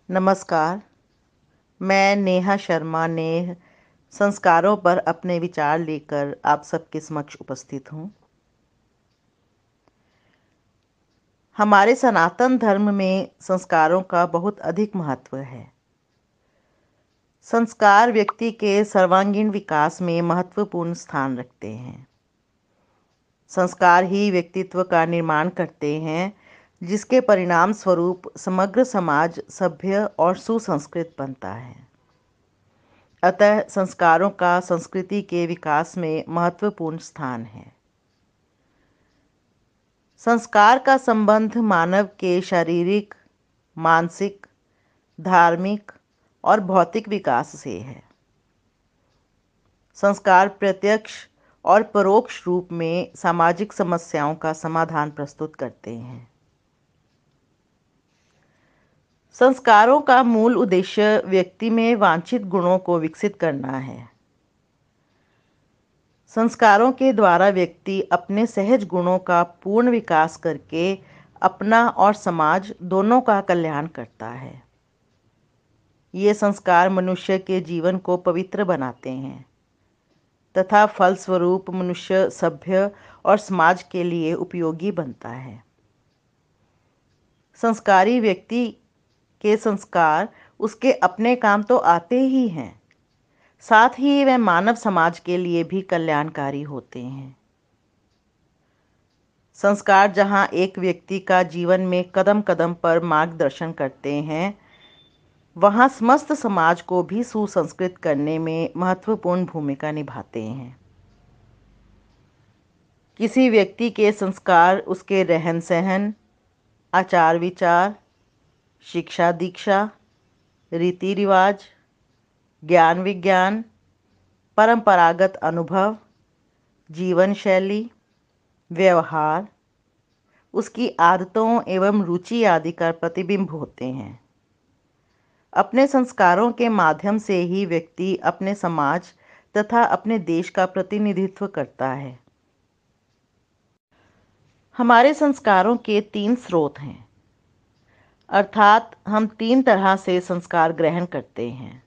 नमस्कार, मैं नेहा शर्मा ने संस्कारों पर अपने विचार लेकर आप सबके समक्ष उपस्थित हूँ। हमारे सनातन धर्म में संस्कारों का बहुत अधिक महत्व है। संस्कार व्यक्ति के सर्वांगीण विकास में महत्वपूर्ण स्थान रखते हैं। संस्कार ही व्यक्तित्व का निर्माण करते हैं, जिसके परिणाम स्वरूप समग्र समाज सभ्य और सुसंस्कृत बनता है। अतः संस्कारों का संस्कृति के विकास में महत्वपूर्ण स्थान है। संस्कार का संबंध मानव के शारीरिक, मानसिक, धार्मिक और भौतिक विकास से है। संस्कार प्रत्यक्ष और परोक्ष रूप में सामाजिक समस्याओं का समाधान प्रस्तुत करते हैं। संस्कारों का मूल उद्देश्य व्यक्ति में वांछित गुणों को विकसित करना है। संस्कारों के द्वारा व्यक्ति अपने सहज गुणों का पूर्ण विकास करके अपना और समाज दोनों का कल्याण करता है। ये संस्कार मनुष्य के जीवन को पवित्र बनाते हैं तथा फलस्वरूप मनुष्य सभ्य और समाज के लिए उपयोगी बनता है। संस्कारी व्यक्ति के संस्कार उसके अपने काम तो आते ही हैं, साथ ही वह मानव समाज के लिए भी कल्याणकारी होते हैं। संस्कार जहाँ एक व्यक्ति का जीवन में कदम कदम पर मार्गदर्शन करते हैं, वहाँ समस्त समाज को भी सुसंस्कृत करने में महत्वपूर्ण भूमिका निभाते हैं। किसी व्यक्ति के संस्कार उसके रहन सहन, आचार विचार, शिक्षा दीक्षा, रीति रिवाज, ज्ञान विज्ञान, परंपरागत अनुभव, जीवन शैली, व्यवहार, उसकी आदतों एवं रुचि आदि का प्रतिबिंब होते हैं। अपने संस्कारों के माध्यम से ही व्यक्ति अपने समाज तथा अपने देश का प्रतिनिधित्व करता है। हमारे संस्कारों के 3 स्रोत हैं, अर्थात हम 3 तरह से संस्कार ग्रहण करते हैं।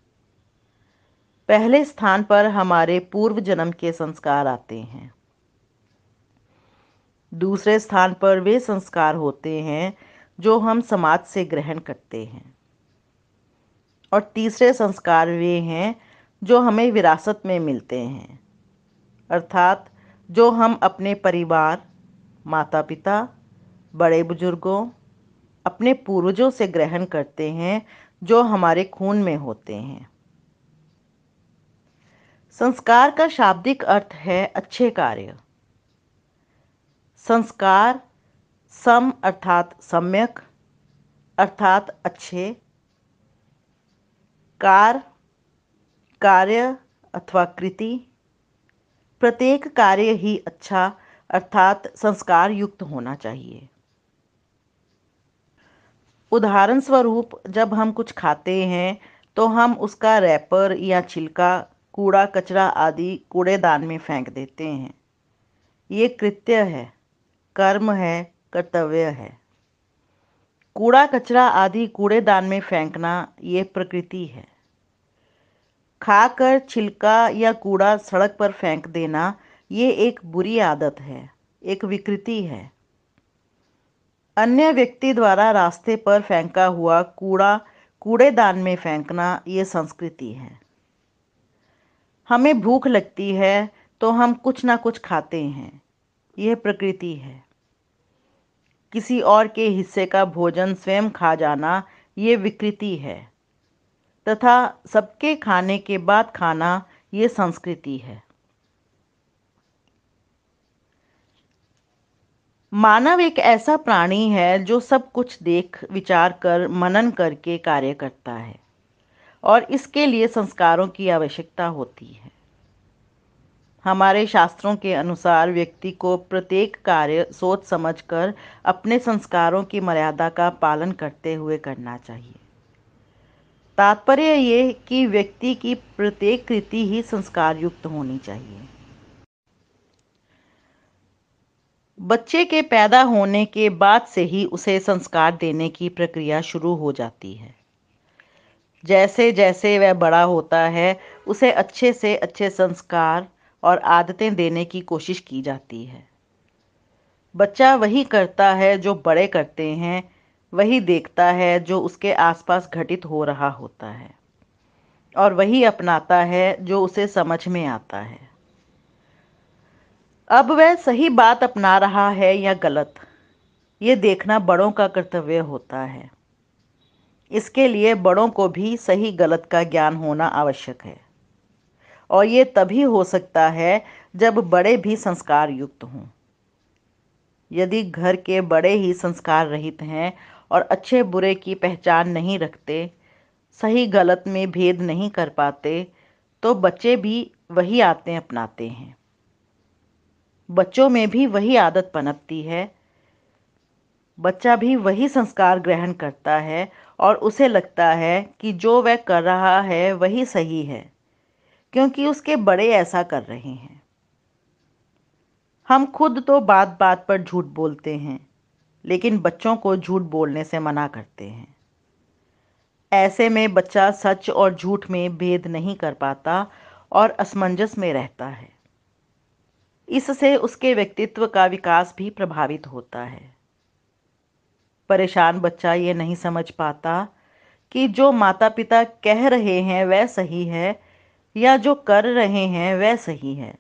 पहले स्थान पर हमारे पूर्व जन्म के संस्कार आते हैं। दूसरे स्थान पर वे संस्कार होते हैं जो हम समाज से ग्रहण करते हैं। और तीसरे संस्कार वे हैं जो हमें विरासत में मिलते हैं, अर्थात जो हम अपने परिवार, माता पिता, बड़े बुजुर्गों, अपने पूर्वजों से ग्रहण करते हैं, जो हमारे खून में होते हैं। संस्कार का शाब्दिक अर्थ है अच्छे कार्य। संस्कार सम अर्थात सम्यक अर्थात अच्छे, कार्य अथवा कृति, प्रत्येक कार्य ही अच्छा अर्थात संस्कार युक्त होना चाहिए। उदाहरण स्वरूप जब हम कुछ खाते हैं तो हम उसका रैपर या छिलका कूड़ा कचरा आदि कूड़ेदान में फेंक देते हैं। ये कृत्य है, कर्म है, कर्तव्य है। कूड़ा कचरा आदि कूड़ेदान में फेंकना ये प्रकृति है। खाकर छिलका या कूड़ा सड़क पर फेंक देना ये एक बुरी आदत है, एक विकृति है। अन्य व्यक्ति द्वारा रास्ते पर फेंका हुआ कूड़ा कूड़ेदान में फेंकना ये संस्कृति है। हमें भूख लगती है तो हम कुछ ना कुछ खाते हैं, यह प्रकृति है। किसी और के हिस्से का भोजन स्वयं खा जाना ये विकृति है तथा सबके खाने के बाद खाना ये संस्कृति है। मानव एक ऐसा प्राणी है जो सब कुछ देख विचार कर मनन करके कार्य करता है और इसके लिए संस्कारों की आवश्यकता होती है। हमारे शास्त्रों के अनुसार व्यक्ति को प्रत्येक कार्य सोच समझकर अपने संस्कारों की मर्यादा का पालन करते हुए करना चाहिए। तात्पर्य ये कि व्यक्ति की प्रत्येक कृति ही संस्कार युक्त होनी चाहिए। बच्चे के पैदा होने के बाद से ही उसे संस्कार देने की प्रक्रिया शुरू हो जाती है। जैसे जैसे वह बड़ा होता है उसे अच्छे से अच्छे संस्कार और आदतें देने की कोशिश की जाती है। बच्चा वही करता है जो बड़े करते हैं, वही देखता है जो उसके आसपास घटित हो रहा होता है, और वही अपनाता है जो उसे समझ में आता है। अब वह सही बात अपना रहा है या गलत, ये देखना बड़ों का कर्तव्य होता है। इसके लिए बड़ों को भी सही गलत का ज्ञान होना आवश्यक है, और ये तभी हो सकता है जब बड़े भी संस्कार युक्त हों। यदि घर के बड़े ही संस्कार रहित हैं और अच्छे बुरे की पहचान नहीं रखते, सही गलत में भेद नहीं कर पाते, तो बच्चे भी वही आदतें अपनाते हैं। बच्चों में भी वही आदत पनपती है। बच्चा भी वही संस्कार ग्रहण करता है और उसे लगता है कि जो वह कर रहा है वही सही है, क्योंकि उसके बड़े ऐसा कर रहे हैं। हम खुद तो बात बात पर झूठ बोलते हैं, लेकिन बच्चों को झूठ बोलने से मना करते हैं। ऐसे में बच्चा सच और झूठ में भेद नहीं कर पाता और असमंजस में रहता है। इससे उसके व्यक्तित्व का विकास भी प्रभावित होता है। परेशान बच्चा ये नहीं समझ पाता कि जो माता पिता कह रहे हैं वह सही है या जो कर रहे हैं वह सही है।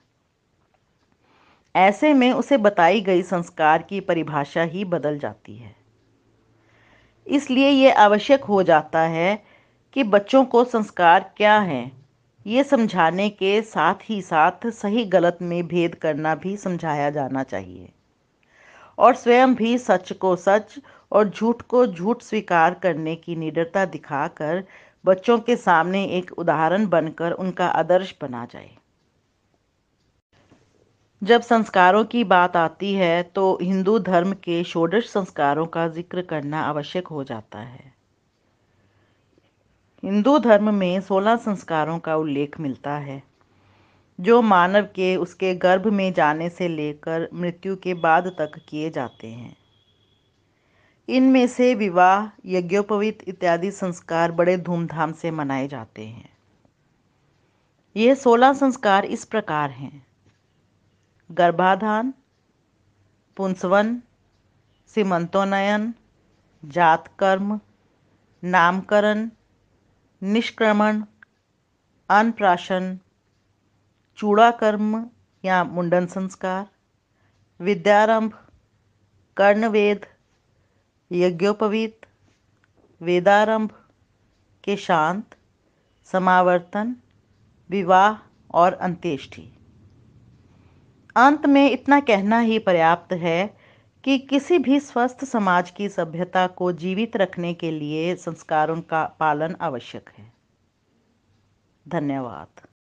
ऐसे में उसे बताई गई संस्कार की परिभाषा ही बदल जाती है। इसलिए ये आवश्यक हो जाता है कि बच्चों को संस्कार क्या हैं ये समझाने के साथ ही साथ सही गलत में भेद करना भी समझाया जाना चाहिए, और स्वयं भी सच को सच और झूठ को झूठ स्वीकार करने की निडरता दिखाकर बच्चों के सामने एक उदाहरण बनकर उनका आदर्श बना जाए। जब संस्कारों की बात आती है तो हिंदू धर्म के षोडश संस्कारों का जिक्र करना आवश्यक हो जाता है। हिंदू धर्म में 16 संस्कारों का उल्लेख मिलता है, जो मानव के उसके गर्भ में जाने से लेकर मृत्यु के बाद तक किए जाते हैं। इनमें से विवाह, यज्ञोपवीत इत्यादि संस्कार बड़े धूमधाम से मनाए जाते हैं। ये 16 संस्कार इस प्रकार हैं: गर्भाधान, पुंसवन, सीमंतोन्नयन, जातकर्म, नामकरण, निष्क्रमण, अन्नप्राशन, चूड़ाकर्म या मुंडन संस्कार, विद्यारंभ, कर्णवेद, यज्ञोपवीत, वेदारंभ, केशांत, समावर्तन, विवाह और अंत्येष्टि। अंत में इतना कहना ही पर्याप्त है कि किसी भी स्वस्थ समाज की सभ्यता को जीवित रखने के लिए संस्कारों का पालन आवश्यक है। धन्यवाद।